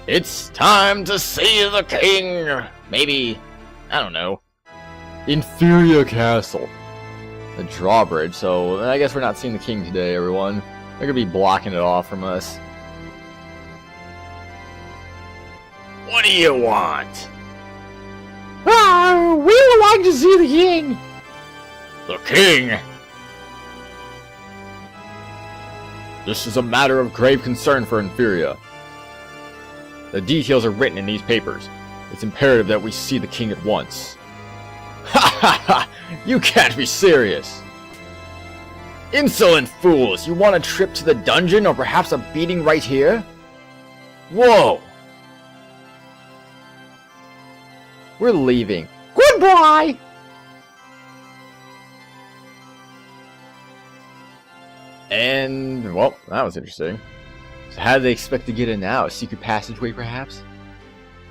It's time to see the king! Maybe, I don't know. Eternia Castle. The drawbridge, so I guess we're not seeing the king today, everyone. They're gonna be blocking it off from us. What do you want? We would like to see the king! The king? This is a matter of grave concern for Eternia. The details are written in these papers. It's imperative that we see the king at once. Ha ha ha! You can't be serious! Insolent fools! You want a trip to the dungeon or perhaps a beating right here? Whoa! We're leaving. Goodbye! And, well, that was interesting. So how do they expect to get in now? A secret passageway, perhaps?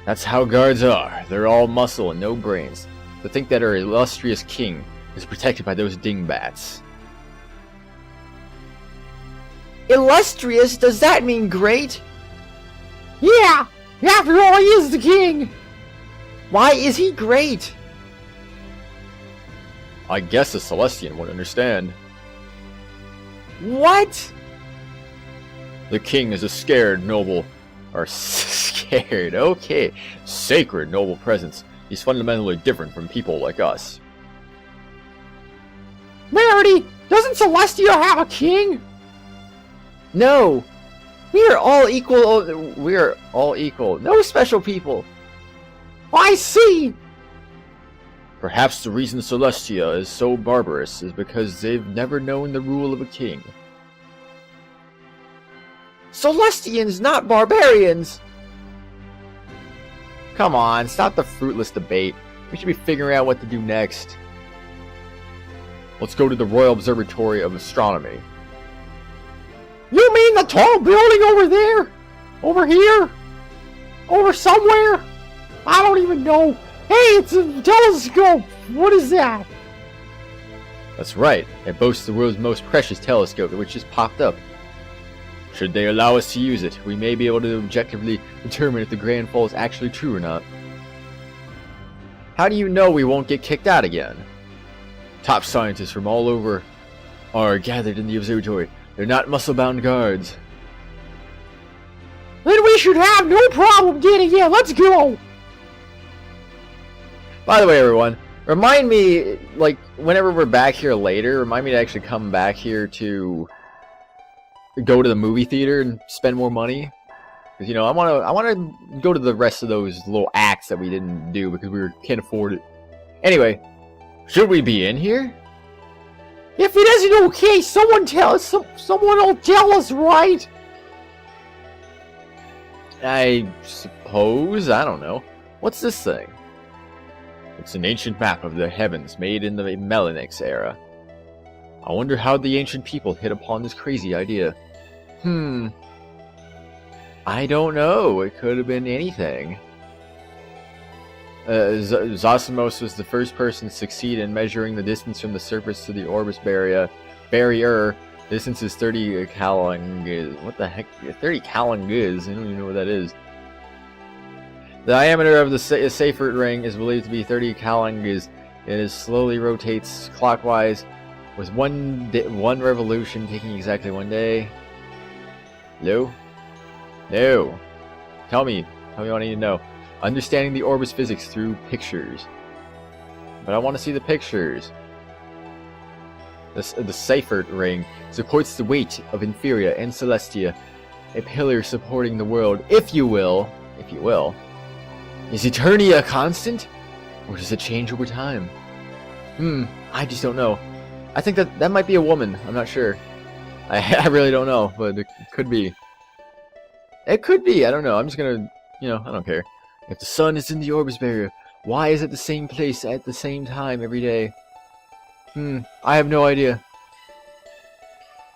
That's how guards are. They're all muscle and no brains. To think that our illustrious king is protected by those dingbats. Illustrious? Does that mean great? Yeah! After all, he is the king! Why is he great? I guess a Celestian would understand. What? The king is a scared noble... Or scared, okay. Sacred noble presence. He's fundamentally different from people like us. Merity, doesn't Celestia have a king? No. We are all equal. We are all equal. No special people. I see! Perhaps the reason Celestia is so barbarous is because they've never known the rule of a king. Celestians, not barbarians! Come on, stop the fruitless debate. We should be figuring out what to do next. Let's go to the Royal Observatory of Astronomy. You mean the tall building over there? Over here? Over somewhere? I don't even know. Hey, it's a telescope! What is that? That's right. It boasts the world's most precious telescope, which just popped up. Should they allow us to use it, we may be able to objectively determine if the Grand Fall is actually true or not. How do you know we won't get kicked out again? Top scientists from all over are gathered in the observatory. They're not muscle-bound guards. Then we should have no problem getting in. Let's go! By the way, everyone, remind me, like, whenever we're back here later, remind me to actually come back here to go to the movie theater and spend more money. Because, you know, I want to go to the rest of those little acts that we didn't do because can't afford it. Anyway, should we be in here? If it isn't okay, someone will tell us, right? I suppose. I don't know. What's this thing? It's an ancient map of the heavens made in the Melanix era. I wonder how the ancient people hit upon this crazy idea. I don't know. It could have been anything. Zosimos was the first person to succeed in measuring the distance from the surface to the orbis barrier. The distance is 30 calangas. What the heck? 30 calangas? I don't even know what that is. The diameter of the Seifert ring is believed to be 30 calangas. It slowly rotates clockwise, with one revolution taking exactly 1 day. No? No. Tell me what I need to know. Understanding the orbis physics through pictures. But I want to see the pictures. The Seifert ring supports the weight of Eternia and Celestia, a pillar supporting the world, if you will. Is Eternia a constant? Or does it change over time? I just don't know. I think that might be a woman. I'm not sure. I really don't know, but it could be. It could be. I don't know. I'm just gonna, I don't care. If the sun is in the orbis barrier, why is it the same place at the same time every day? I have no idea.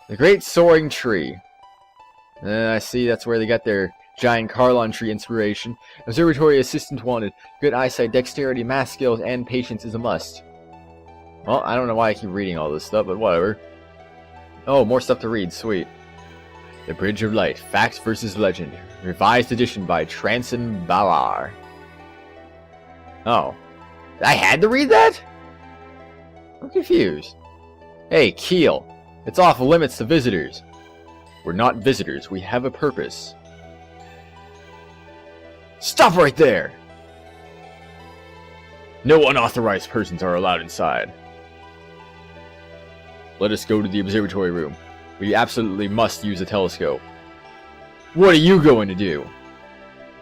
The Great Soaring Tree. I see that's where they got their giant Carlon tree inspiration. Observatory assistant wanted. Good eyesight, dexterity, math skills, and patience is a must. Well, I don't know why I keep reading all this stuff, but whatever. Oh, more stuff to read. Sweet. The Bridge of Light. Fact versus legend. Revised edition by Transon Balar. Oh. I had to read that? I'm confused. Hey, Keel. It's off limits to visitors. We're not visitors. We have a purpose. Stop right there! No unauthorized persons are allowed inside. Let us go to the observatory room. We absolutely must use a telescope. What are you going to do?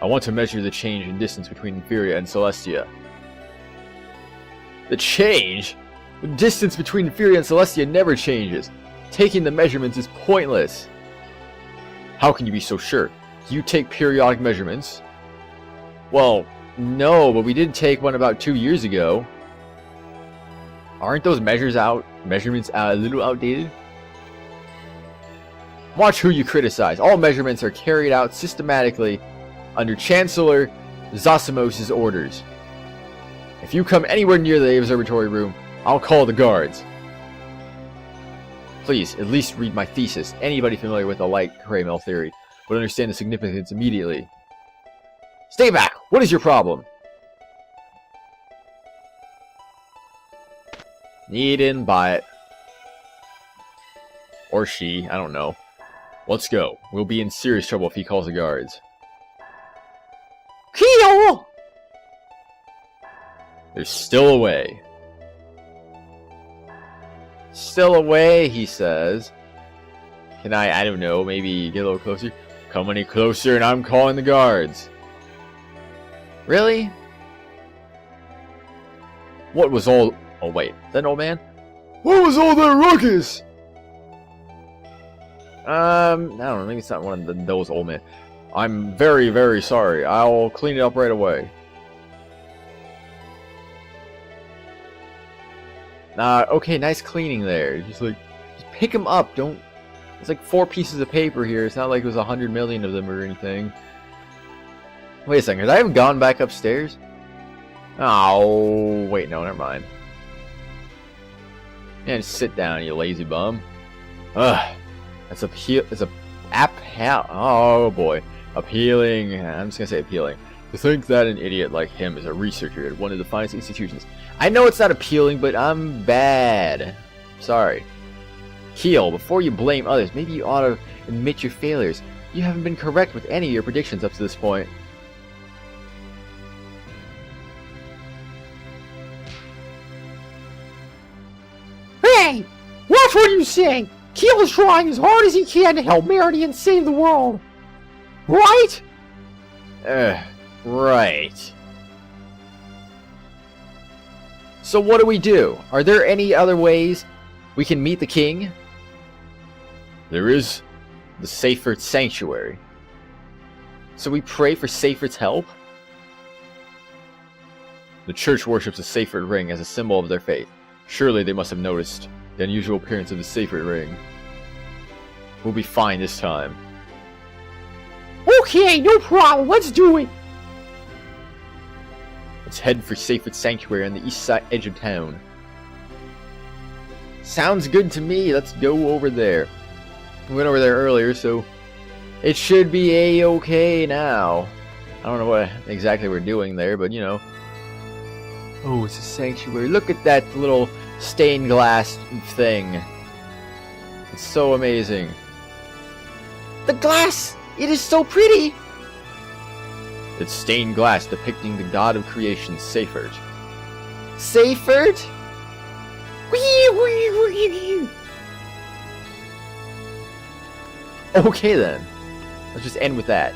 I want to measure the change in distance between Inferior and Celestia. The change? The distance between Inferior and Celestia never changes. Taking the measurements is pointless. How can you be so sure? Do you take periodic measurements? Well, no, but we did take one about 2 years ago. Aren't those measurements a little outdated? Watch who you criticize. All measurements are carried out systematically under Chancellor Zosimos' orders. If you come anywhere near the observatory room, I'll call the guards. Please, at least read my thesis. Anybody familiar with the light Kramal theory would understand the significance immediately. Stay back! What is your problem? He didn't buy it. Or she, I don't know. Let's go. We'll be in serious trouble if he calls the guards. Keel! There's still a way. Still a way, he says. Can I don't know, maybe get a little closer? Come any closer and I'm calling the guards. Really? What was all... Oh wait, is that an old man? What was all that ruckus? I don't know, maybe it's not one of those old men. I'm very, very sorry. I'll clean it up right away. Okay, nice cleaning there. Just pick them up. Don't. It's like 4 pieces of paper here. It's not like it was 100 million of them or anything. Wait a second. Because I haven't gone back upstairs. Oh, wait, no, never mind. Yeah, just sit down, you lazy bum. Ugh, that's oh boy, appealing. I'm just gonna say appealing. To think that an idiot like him is a researcher at one of the finest institutions. I know it's not appealing, but I'm bad. Sorry. Keel, before you blame others, maybe you ought to admit your failures. You haven't been correct with any of your predictions up to this point. Hey! Watch what you say! Keel is trying as hard as he can to help Meridian save the world! Right? Right. So what do? Are there any other ways we can meet the king? There is the Seyfert Sanctuary. So we pray for Seyfert's help? The church worships the Seyfert ring as a symbol of their faith. Surely they must have noticed the unusual appearance of the Seyfert ring. We'll be fine this time. Okay, no problem. Let's do it. Let's head for Seyfert Sanctuary on the east side edge of town. Sounds good to me. Let's go over there. We went over there earlier, so it should be a-okay now. I don't know what exactly we're doing there, but you know. Oh, it's a sanctuary. Look at that little stained glass thing. It's so amazing. The glass! It is so pretty! It's stained glass depicting the god of creation, Seyfert. Seyfert? Okay then. Let's just end with that.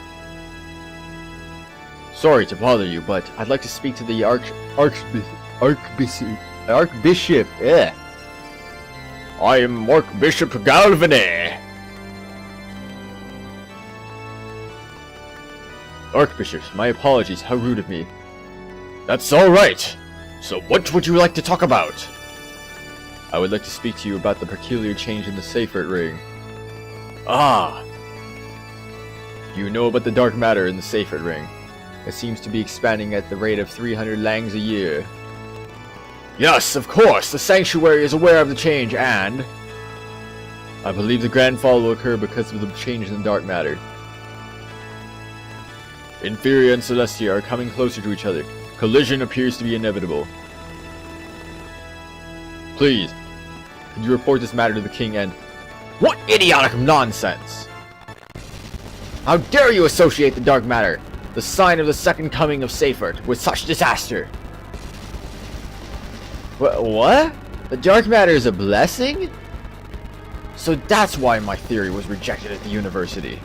Sorry to bother you, but I'd like to speak to the Archbishop. Yeah. I am Archbishop Galvany. Archbishop, my apologies. How rude of me. That's all right. So what would you like to talk about? I would like to speak to you about the peculiar change in the Seyfert ring. Ah. You know about the dark matter in the Seyfert ring. It seems to be expanding at the rate of 300 langs a year. Yes, of course, the sanctuary is aware of the change, and I believe the grand fall will occur because of the change in the dark matter. Inferior and Celestia are coming closer to each other. Collision appears to be inevitable. Please, could you report this matter to the king and... What idiotic nonsense! How dare you associate the dark matter, the sign of the second coming of Seifert, with such disaster? What? The dark matter is a blessing? So that's why my theory was rejected at the university.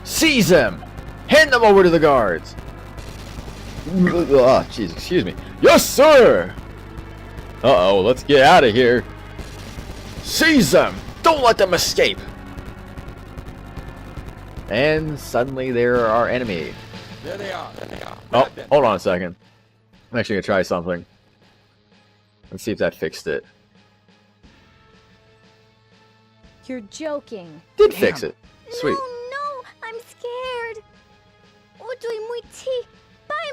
Seize them! Hand them over to the guards! Oh, jeez, excuse me. Yes, sir! Uh-oh, let's get out of here. Seize them! Don't let them escape! And suddenly they're our enemy. There they are. Oh, hold on a second. I'm actually gonna try something. Let's see if that fixed it. You're joking. Did fix it. Sweet. No, I'm scared. Otoy muti,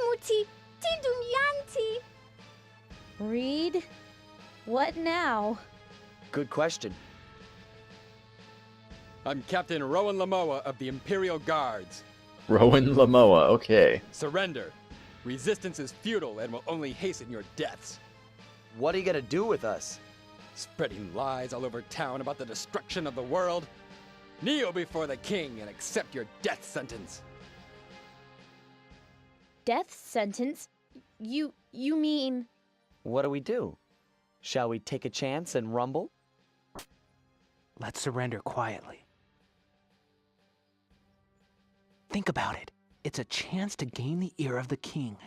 muti, tidunyanti. Reed, what now? Good question. I'm Captain Rowan Lamoa of the Imperial Guards. Rowan Lamoa, okay. Surrender. Resistance is futile and will only hasten your deaths. What are you gonna do with us? Spreading lies all over town about the destruction of the world. Kneel before the king and accept your death sentence. Death sentence? You mean... What do we do? Shall we take a chance and rumble? Let's surrender quietly. Think about it. It's a chance to gain the ear of the king.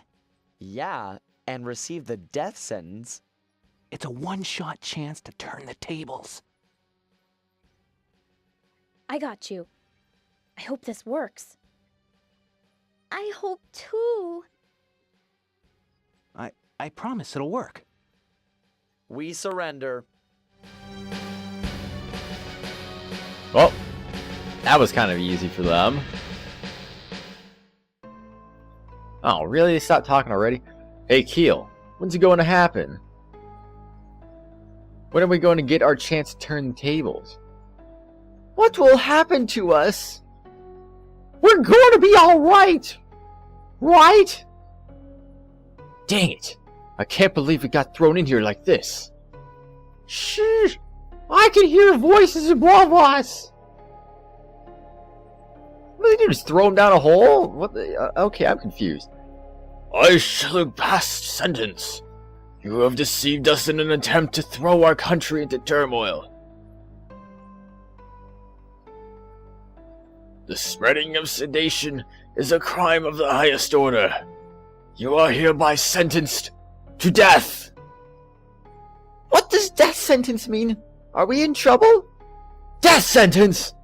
Yeah, and receive the death sentence. It's a one-shot chance to turn the tables. I got you. I hope this works. I hope too. I promise it'll work. We surrender. Well, that was kind of easy for them. Oh, really? They stopped talking already? Hey, Keel, when's it going to happen? When are we going to get our chance to turn the tables? What will happen to us? We're going to be alright! Right? Dang it! I can't believe we got thrown in here like this. Shh! I can hear voices above us! What did they do? Just throw him down a hole? What the, okay, I'm confused. I shall have passed sentence. You have deceived us in an attempt to throw our country into turmoil. The spreading of sedation is a crime of the highest order. You are hereby sentenced to death. What does death sentence mean? Are we in trouble? Death sentence!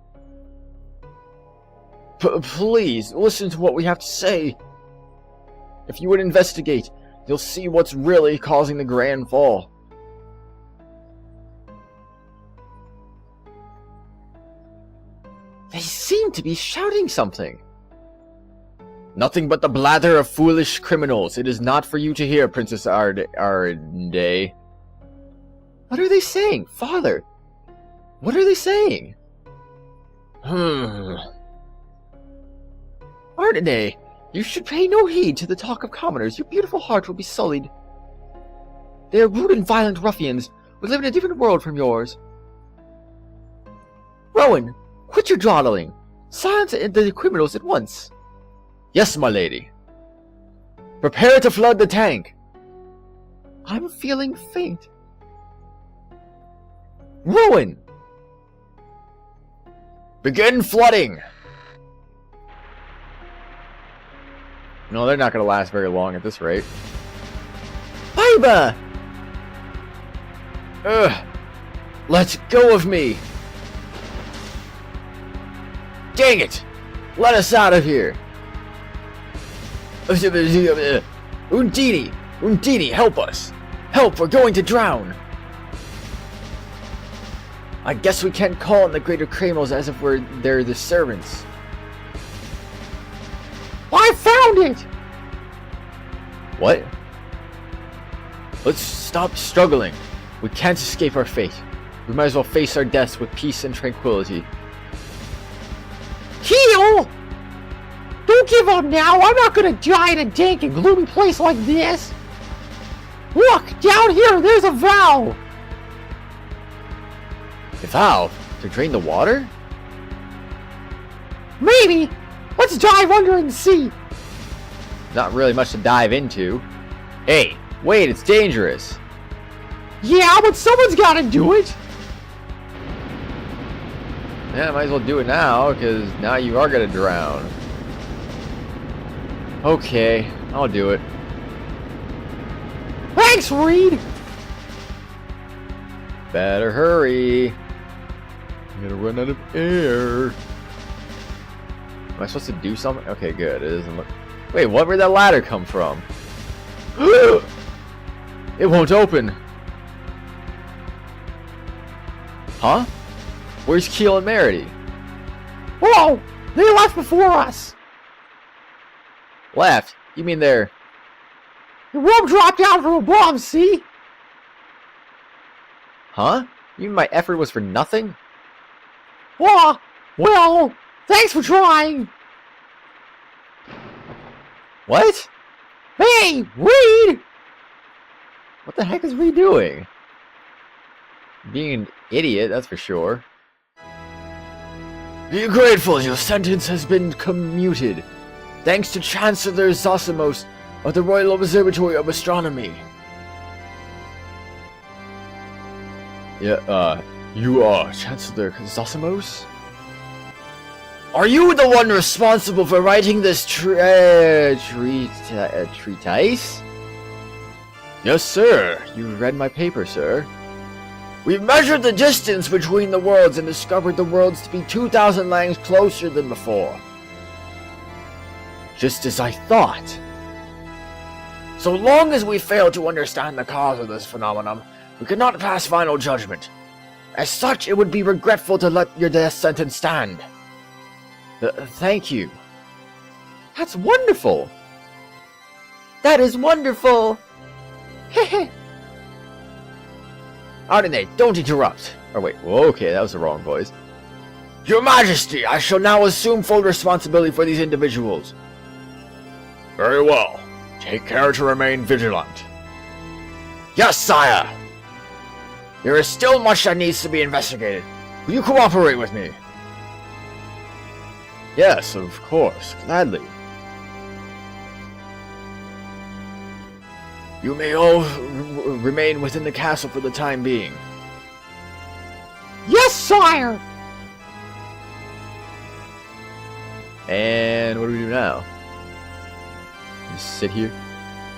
Please, listen to what we have to say. If you would investigate, you'll see what's really causing the grand fall. They seem to be shouting something. Nothing but the blather of foolish criminals. It is not for you to hear, Princess Arde. What are they saying? Father, what are they saying? Arde, you should pay no heed to the talk of commoners. Your beautiful heart will be sullied. They are rude and violent ruffians who live in a different world from yours. Rowan, quit your dawdling. Silence the criminals at once. Yes, my lady. Prepare to flood the tank. I'm feeling faint. Rowan! Begin flooding! No, they're not going to last very long at this rate. Iba! Ugh! Let go of me! Dang it! Let us out of here! Undini, help us! Help, we're going to drown! I guess we can't call on the greater criminals as if they're the servants. I found it! What? Let's stop struggling. We can't escape our fate. We might as well face our deaths with peace and tranquility. Keel! Don't give up down now. I'm not gonna die in a dank and gloomy place like this. Look, down here, there's a valve. A valve? To drain the water? Maybe. Let's dive under and see. Not really much to dive into. Hey, wait, it's dangerous. Yeah, but someone's gotta do it. Yeah, might as well do it now, because now you are gonna drown. Okay, I'll do it. Thanks, Reed. Better hurry. I'm gonna run out of air. Am I supposed to do something? Okay, good. It doesn't look... Wait, where'd that ladder come from? It won't open. Huh? Where's Keel and Merity? Whoa, they left before us. Left? You mean they're... The rope dropped down from above, see? Huh? You mean my effort was for nothing? Well, thanks for trying. What? Hey, Reed! What the heck is Reed doing? Being an idiot, that's for sure. Be grateful your sentence has been commuted. Thanks to Chancellor Zosimos of the Royal Observatory of Astronomy. Yeah, you are Chancellor Zosimos? Are you the one responsible for writing this treatise? Yes, sir. You read my paper, sir. We've measured the distance between the worlds and discovered the worlds to be 2,000 langs closer than before. Just as I thought. So long as we fail to understand the cause of this phenomenon, we cannot pass final judgment. As such, it would be regretful to let your death sentence stand. Thank you. That's wonderful. That is wonderful. Hehe. Ardene, don't interrupt. Or wait, okay, that was the wrong voice. Your Majesty, I shall now assume full responsibility for these individuals. Very well. Take care to remain vigilant. Yes, sire. There is still much that needs to be investigated. Will you cooperate with me? Yes, of course, gladly. You may all remain within the castle for the time being. Yes, sire! And what do we do now? Just sit here.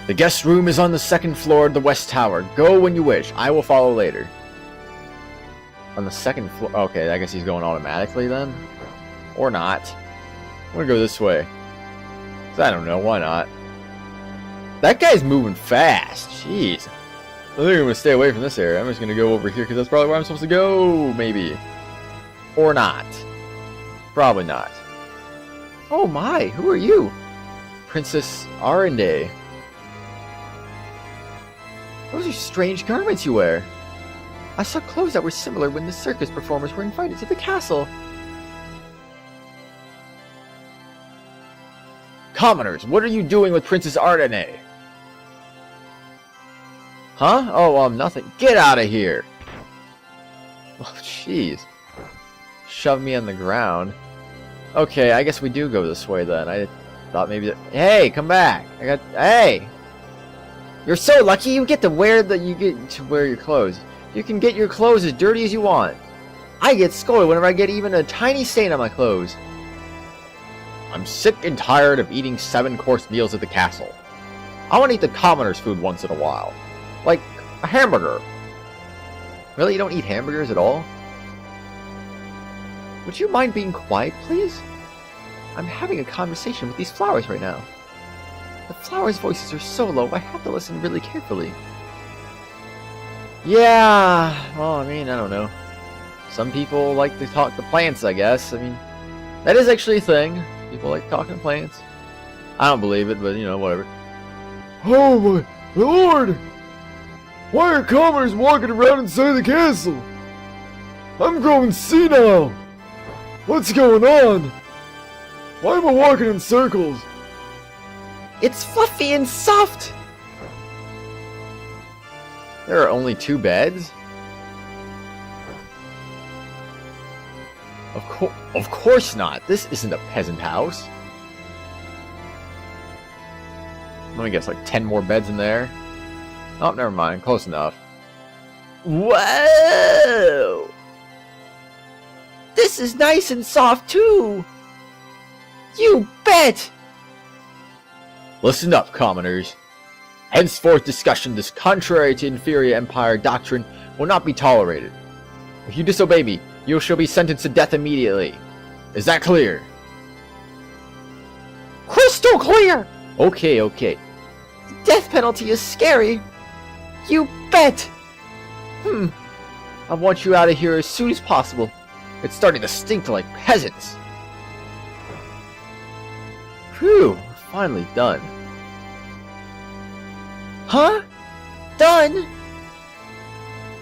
The guest room is on the second floor of the west tower. Go when you wish. I will follow later. On the second floor. Okay, I guess he's going automatically then. Or not. I'm gonna go this way. 'Cause I don't know, why not? That guy's moving fast. Jeez. I think I'm gonna stay away from this area. I'm just gonna go over here because that's probably where I'm supposed to go, maybe. Or not. Probably not. Oh my, who are you? Princess Arende. Those are strange garments you wear. I saw clothes that were similar when the circus performers were invited to the castle. Commoners, what are you doing with Princess Ardene? Huh? Oh, nothing. Get out of here! Oh, jeez. Shove me on the ground. Okay, I guess we do go this way then. I thought maybe that... Hey, come back! Hey! You're so lucky you get to wear your clothes. You can get your clothes as dirty as you want. I get scolded whenever I get even a tiny stain on my clothes. I'm sick and tired of eating 7-course meals at the castle. I want to eat the commoners' food once in a while. Like a hamburger. Really? You don't eat hamburgers at all? Would you mind being quiet, please? I'm having a conversation with these flowers right now. The flowers' voices are so low, I have to listen really carefully. Yeah, well, I mean, I don't know. Some people like to talk to plants, I guess. I mean, that is actually a thing. People like talking to plants. I don't believe it, but, you know, whatever. Oh my lord! Why are commoners walking around inside the castle? I'm growing senile! What's going on? Why am I walking in circles? It's fluffy and soft! There are only 2 beds? Of course not. This isn't a peasant house. Let me guess, like 10 more beds in there? Oh, never mind. Close enough. Whoa! This is nice and soft too! You bet! Listen up, commoners. Henceforth discussion this contrary to inferior empire doctrine will not be tolerated. If you disobey me, you shall be sentenced to death immediately. Is that clear? Crystal clear! Okay, okay. The death penalty is scary. You bet! I want you out of here as soon as possible. It's starting to stink like peasants. Phew, finally done. Huh? Done?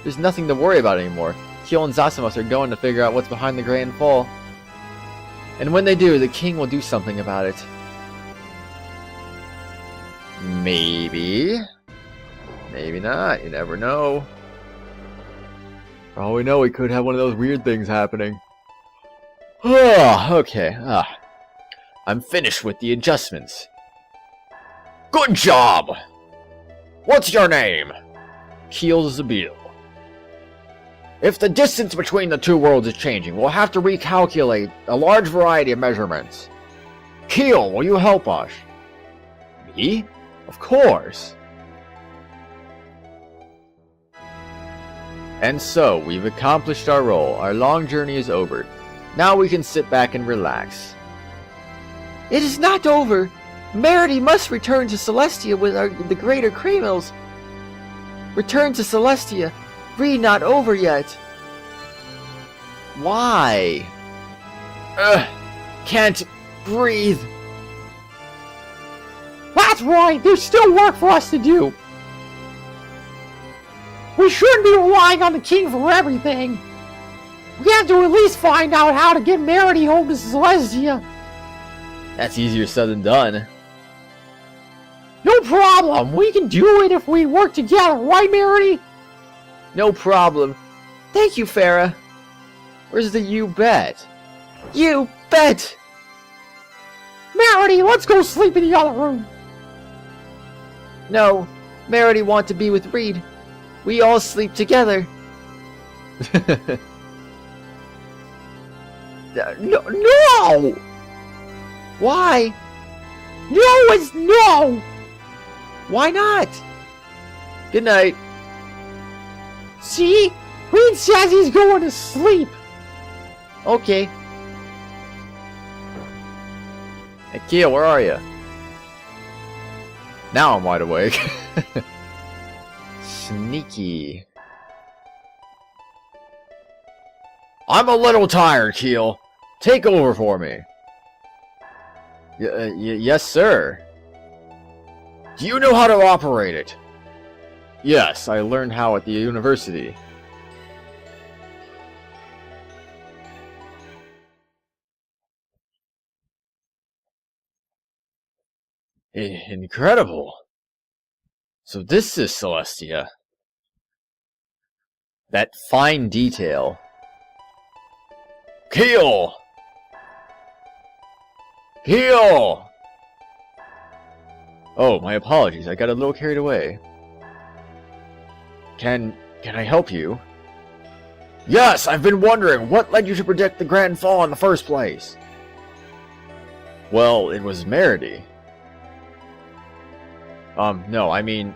There's nothing to worry about anymore. Kyo and Zasumas are going to figure out what's behind the Grand Fall. And when they do, the king will do something about it. Maybe. Maybe not. You never know. For all we know, we could have one of those weird things happening. Okay. I'm finished with the adjustments. Good job! What's your name? Keel Zabil. If the distance between the 2 worlds is changing, we'll have to recalculate a large variety of measurements. Keel, will you help us? Me? Of course. And so, we've accomplished our role. Our long journey is over. Now we can sit back and relax. It is not over. Merity must return to Celestia with the greater criminals. Return to Celestia. Read not over yet. Why? Can't breathe. That's right, there's still work for us to do. We shouldn't be relying on the king for everything. We have to at least find out how to get Merity home to Celestia. That's easier said than done. No problem, we can do it if we work together, right, Merity? No problem. Thank you, Farah. Where's the you bet? You bet! Merity, let's go sleep in the other room. No, Merity want to be with Reed. We all sleep together. No! Why? No is no! Why not? Good night. See? Reed says he's going to sleep. Okay. Hey, Keel, where are you? Now I'm wide awake. Sneaky. I'm a little tired, Keel. Take over for me. Yes, sir. Do you know how to operate it? Yes, I learned how at the university. Incredible. So this is Celestia. That fine detail. Keel! Keel! Oh, my apologies. I got a little carried away. Can I help you? Yes, I've been wondering, what led you to predict the Grand Fall in the first place? Well, it was Merity. No, I mean,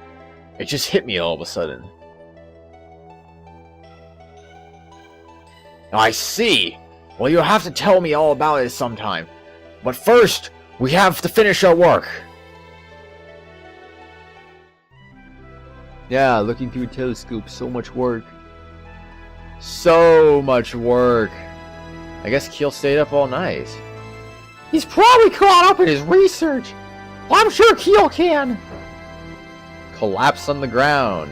it just hit me all of a sudden. I see! Well, you'll have to tell me all about it sometime. But first, we have to finish our work. Yeah, looking through a telescope, so much work. So much work. I guess Keel stayed up all night. He's probably caught up in his research. I'm sure Keel can. Collapse on the ground.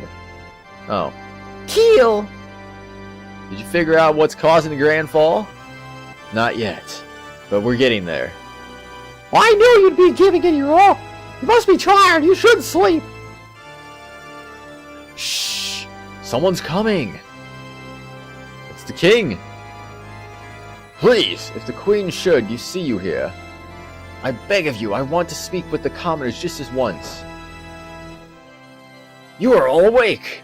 Oh. Keel! Did you figure out what's causing the Grand Fall? Not yet. But we're getting there. I knew you'd be giving it your all. You must be tired. You should sleep. Shh! Someone's coming! It's the king! Please, if the queen should, you see you here. I beg of you, I want to speak with the commoners just this once. You are all awake!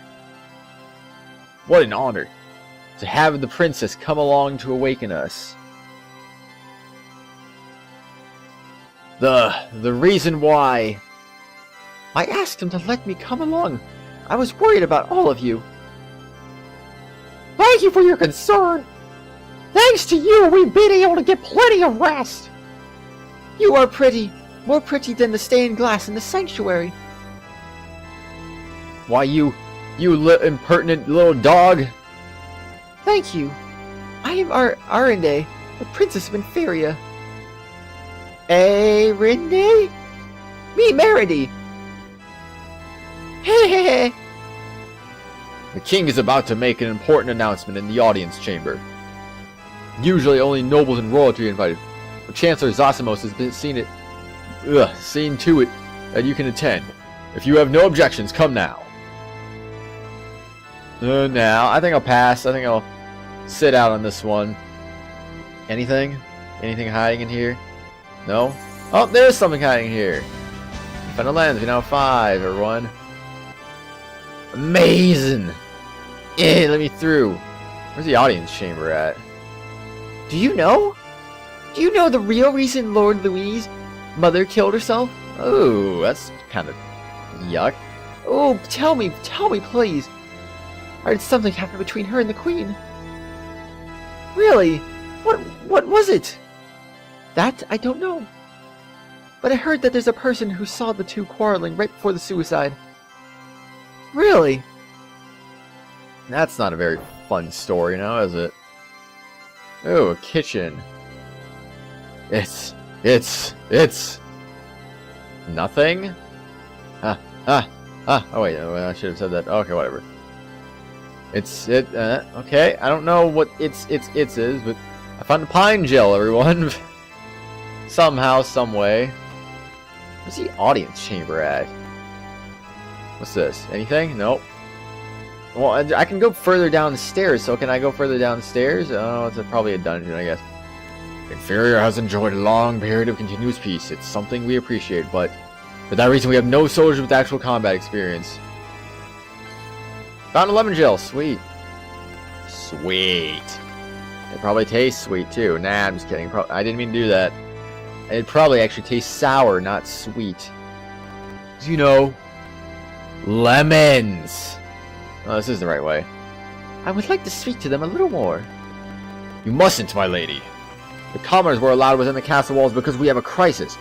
What an honor to have the princess come along to awaken us. The reason why... I asked him to let me come along. I was worried about all of you. Thank you for your concern. Thanks to you, we've been able to get plenty of rest. You are pretty. More pretty than the stained glass in the sanctuary. Why, you impertinent little dog. Thank you. I am Arinde, the Princess of Inferia. Arinde? Me, Meredy. Hey. The king is about to make an important announcement in the audience chamber. Usually only nobles and royalty are invited, but Chancellor Zosimos has been seen to it that you can attend. If you have no objections, come now. Now, I think I'll pass. I think I'll sit out on this one. Anything? Anything hiding in here? No? Oh, there's something hiding here. Found a lens. We now have 5, everyone. Amazing! Yeah, let me through. Where's the audience chamber at? Do you know? Do you know the real reason Lord Louise' mother killed herself? Oh, that's kind of yuck. Oh, tell me, please. I heard something happened between her and the Queen. Really? What was it? That I don't know. But I heard that there's a person who saw the two quarreling right before the suicide. Really? That's not a very fun story now, is it? Oh, a kitchen. It's nothing? Oh wait, I should have said that. Okay, whatever. Okay, I don't know what it's is, but I found a pine gel, everyone. Somehow, some way. Where's the audience chamber at? What's this? Anything? Nope. Well, I can go further down the stairs, so can I go further down the stairs? Oh, it's probably a dungeon, I guess. Inferior has enjoyed a long period of continuous peace. It's something we appreciate, but for that reason we have no soldiers with actual combat experience. Found a lemon gel. Sweet. Sweet. It probably tastes sweet, too. Nah, I'm just kidding. I didn't mean to do that. It probably actually tastes sour, not sweet. You know, lemons. Oh, this is the right way. I would like to speak to them a little more. You mustn't, my lady. The commoners were allowed within the castle walls because we have a crisis.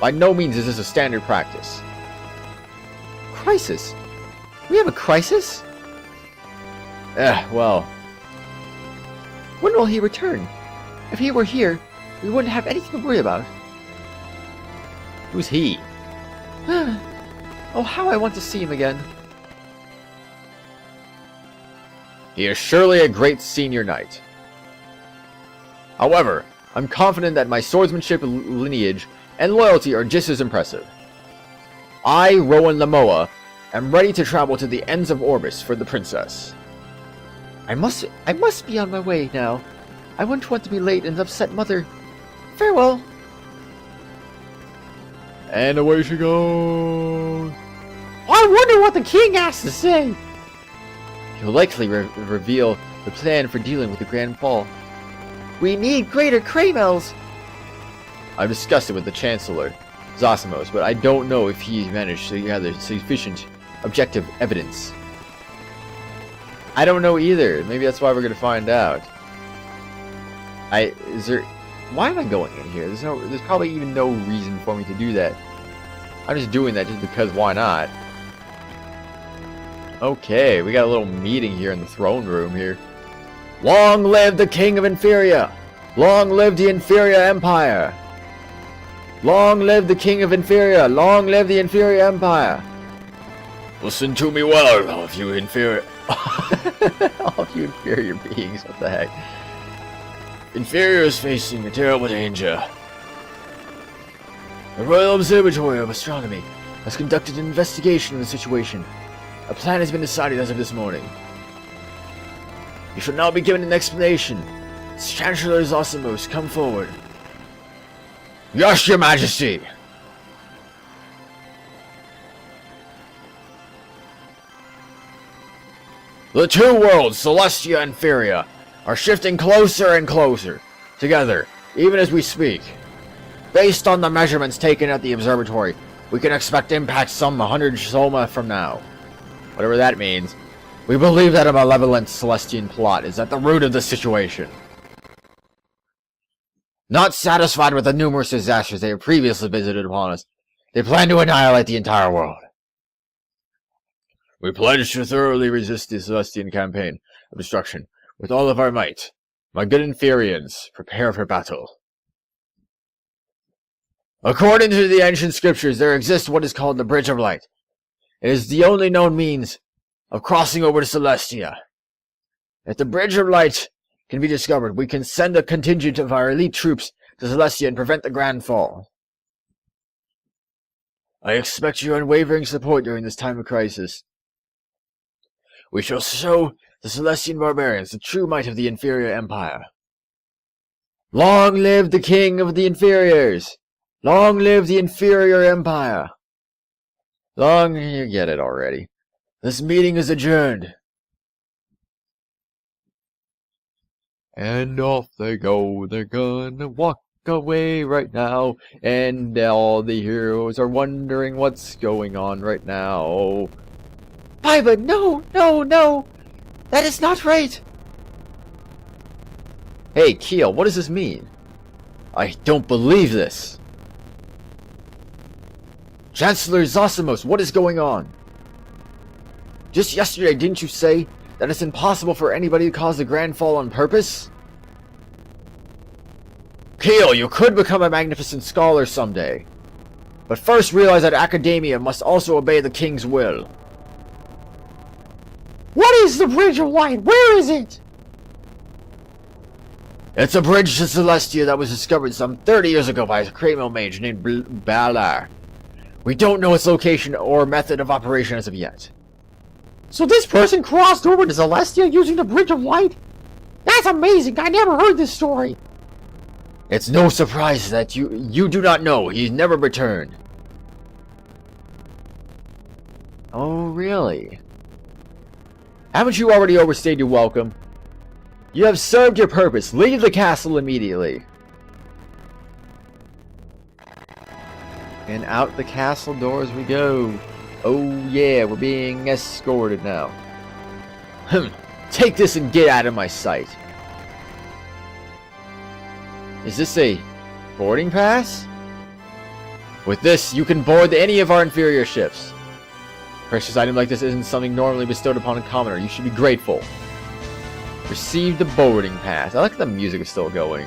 By no means is this a standard practice. Crisis? We have a crisis? Well. When will he return? If he were here, we wouldn't have anything to worry about. Who's he? Oh, how I want to see him again. He is surely a great senior knight. However, I'm confident that my swordsmanship, lineage, and loyalty are just as impressive. I, Rowan Lamoa, am ready to travel to the ends of Orbis for the princess. I must be on my way now. I wouldn't want to be late and upset Mother. Farewell. And away she goes. I wonder what the king has to say. He'll likely reveal the plan for dealing with the Grand Fall. We need greater Kramels. I've discussed it with the Chancellor, Zosimos, but I don't know if he's managed to gather sufficient objective evidence. I don't know either. Maybe that's why we're gonna find out. Why am I going in here? There's probably even no reason for me to do that. I'm just doing that just because why not? Okay, we got a little meeting here in the throne room here. Long live the King of Inferia! Long live the Inferia Empire! Long live the King of Inferia! Long live the Inferia Empire! Listen to me well, all of you inferior... all of you inferior beings, what the heck? Inferior is facing a terrible danger. The Royal Observatory of Astronomy has conducted an investigation of the situation. A plan has been decided as of this morning. You shall now be given an explanation. Chancellor Zosimos, come forward. Yes, Your Majesty! The two worlds, Celestia and Inferior, are shifting closer and closer together, even as we speak. Based on the measurements taken at the observatory, we can expect impact some 100 Soma from now. Whatever that means, we believe that a malevolent Celestian plot is at the root of the situation. Not satisfied with the numerous disasters they have previously visited upon us, they plan to annihilate the entire world. We pledge to thoroughly resist the Celestian campaign of destruction with all of our might. My good Inferians, prepare for battle. According to the ancient scriptures, there exists what is called the Bridge of Light. It is the only known means of crossing over to Celestia. If the Bridge of Light can be discovered, we can send a contingent of our elite troops to Celestia and prevent the Grand Fall. I expect your unwavering support during this time of crisis. We shall show the Celestian barbarians the true might of the Inferior Empire. Long live the King of the Inferiors! Long live the Inferior Empire! Long, you get it already. This meeting is adjourned. And off they go, they're gonna walk away right now, and all the heroes are wondering what's going on right now. Paiba, no, no, no! That is not right! Hey, Keel, what does this mean? I don't believe this! Chancellor Zosimos, what is going on? Just yesterday, didn't you say that it's impossible for anybody to cause the Grand Fall on purpose? Keel, you could become a magnificent scholar someday. But first realize that academia must also obey the King's will. What is the Bridge of Light? Where is it? It's a bridge to Celestia that was discovered some 30 years ago by a Kreml mage named Balar. We don't know its location or method of operation as of yet. So this person crossed over to Celestia using the Bridge of Light? That's amazing! I never heard this story! It's no surprise that you do not know. He's never returned. Oh, really? Haven't you already overstayed your welcome? You have served your purpose. Leave the castle immediately. And out the castle doors we go. Oh yeah, we're being escorted now. Take this and get out of my sight. Is this a boarding pass? With this, you can board any of our inferior ships. Precious item like this isn't something normally bestowed upon a commoner. You should be grateful. Receive the boarding pass. I like the music is still going.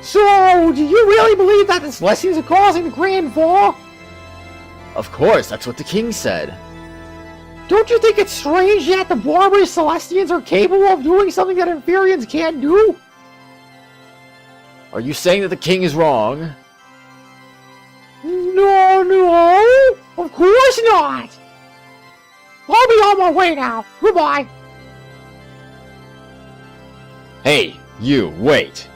So, do you really believe that the Celestians are causing the Grand Fall? Of course, that's what the king said. Don't you think it's strange that the barbarous Celestians are capable of doing something that Inferians can't do? Are you saying that the king is wrong? No, of course not! I'll be on my way now. Goodbye. Hey, you, wait.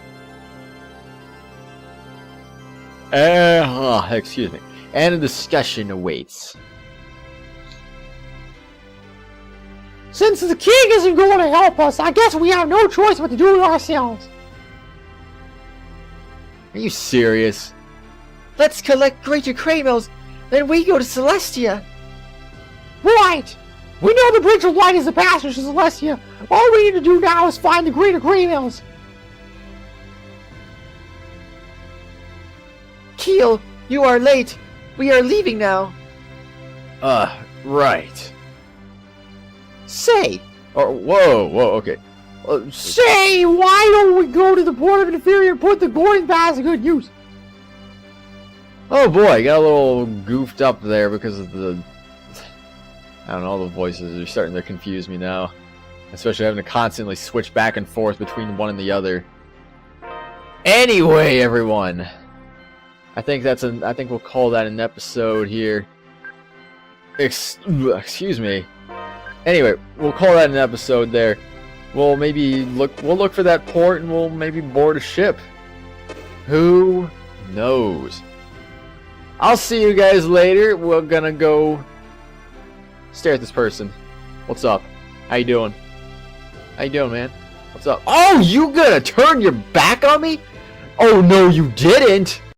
Excuse me. And a discussion awaits. Since the king isn't going to help us, I guess we have no choice but to do it ourselves. Are you serious? Let's collect greater Kramels, then we go to Celestia. Right! We know the Bridge of Light is the passage to Celestia. All we need to do now is find the greater Kramels. Keel, you are late. We are leaving now. Right. Say! Whoa, okay. Say, why don't we go to the Port of Inferior and put the boarding pass to good use? Oh boy, got a little goofed up there because of the... I don't know, all the voices are starting to confuse me now. Especially having to constantly switch back and forth between one and the other. Anyway, everyone, I think we'll call that an episode here. Excuse me. Anyway, we'll call that an episode there. We'll look for that port and we'll maybe board a ship. Who knows? I'll see you guys later. We're gonna go stare at this person. What's up? How you doing? How you doing, man? What's up? Oh, you gonna turn your back on me? Oh no, you didn't!